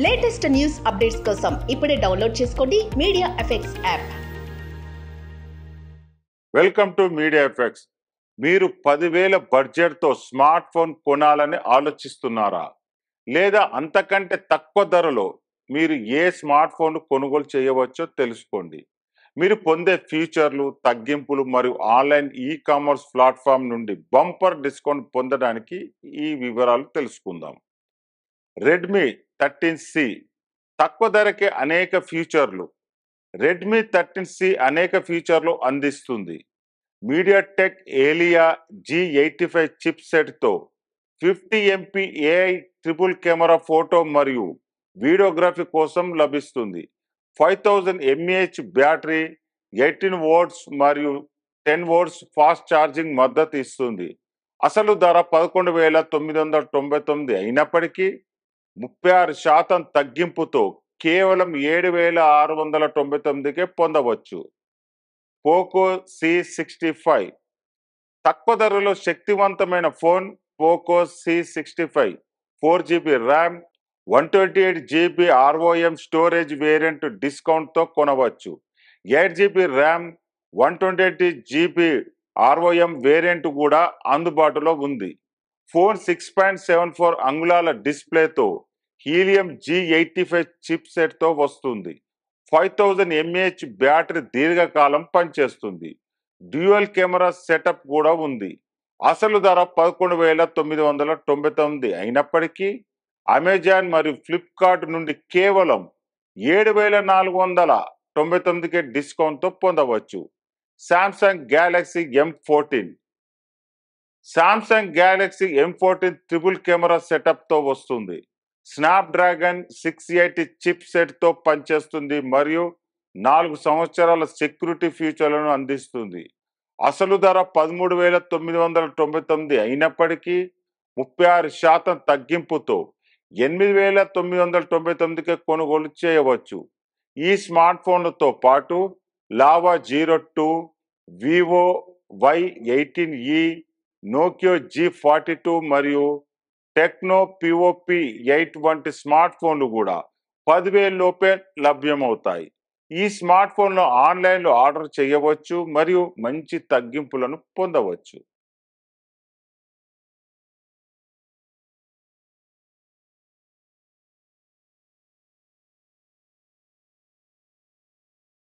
Latest news updates కోసం ఇప్పుడే download చేసుకోండి media effects app. Welcome to media effects. మీరు 10,000 బడ్జెట్తో స్మార్ట్ ఫోన్ కొనాలని ఆలోచిస్తున్నారా? లేదా అంతకంటే తక్కువ ధరలో మీరు ఏ స్మార్ట్ ఫోన్ కొనుగోలు చేయవచ్చో తెలుసుకోండి. మీరు పొందే ఫీచర్లు, తగ్గింపులు మరియు ఆన్లైన్ కామర్స్ ప్లాట్ఫామ్ నుండి బంపర్ డిస్కౌంట్ పొందడానికి ఈ వివరాలు తెలుసుకుందాం. రెడ్మీ 13C తక్కువ ధరకే అనేక ఫీచర్లు. రెడ్మీ 13C అనేక ఫీచర్లు అందిస్తుంది. మీడియాటెక్ ఏలియా G85 చిప్ సెట్తో 50 MP AI triple camera photo మరియు వీడియోగ్రఫీ కోసం లభిస్తుంది. 5000 mAh బ్యాటరీ, 18 వోల్ట్స్ మరియు 10 వోల్ట్స్ ఫాస్ట్ ఛార్జింగ్ మద్దతు ఇస్తుంది. అసలు ధర 11,999 అయినప్పటికీ 36% తగ్గింపుతో కేవలం 7,699కే పొందవచ్చు. పోకో C65 తక్కువ ధరలో శక్తివంతమైన ఫోన్. Poco C65 4GB RAM, 128GB ROM storage variant డిస్కౌంట్తో కొనవచ్చు. 8GB RAM, 128GB ROM variant కూడా అందుబాటులో ఉంది. ఫోన్ 6.74 అంగుళాల డిస్ప్లేతో హీలియం G85 చిప్ సెట్తో వస్తుంది. 5000 mAh బ్యాటరీ దీర్ఘకాలం పనిచేస్తుంది. డ్యూయల్ కెమెరా సెటప్ కూడా ఉంది. అసలు ధర 11,999 అయినప్పటికీ అమెజాన్ మరియు ఫ్లిప్కార్ట్ నుండి కేవలం 7,499కే డిస్కౌంట్తో పొందవచ్చు. Samsung Galaxy M14 triple camera సెటప్తో వస్తుంది. స్నాప్డ్రాగన్ 680 చిప్ సెట్తో పనిచేస్తుంది మరియు 4 సంవత్సరాల సెక్యూరిటీ ఫీచర్లను అందిస్తుంది. అసలు ధర 13,999 అయినప్పటికీ 36% తగ్గింపుతో 8,999కే కొనుగోలు చేయవచ్చు. ఈ స్మార్ట్ ఫోన్లతో పాటు lava G2, Vivo Y18e, నోకియో G42 మరియు టెక్నో POP8 వంటి స్మార్ట్ ఫోన్లు కూడా 10,000 లోపే లభ్యమవుతాయి. ఈ స్మార్ట్ ఫోన్లో ఆన్లైన్లో ఆర్డర్ చేయవచ్చు మరియు మంచి తగ్గింపులను పొందవచ్చు.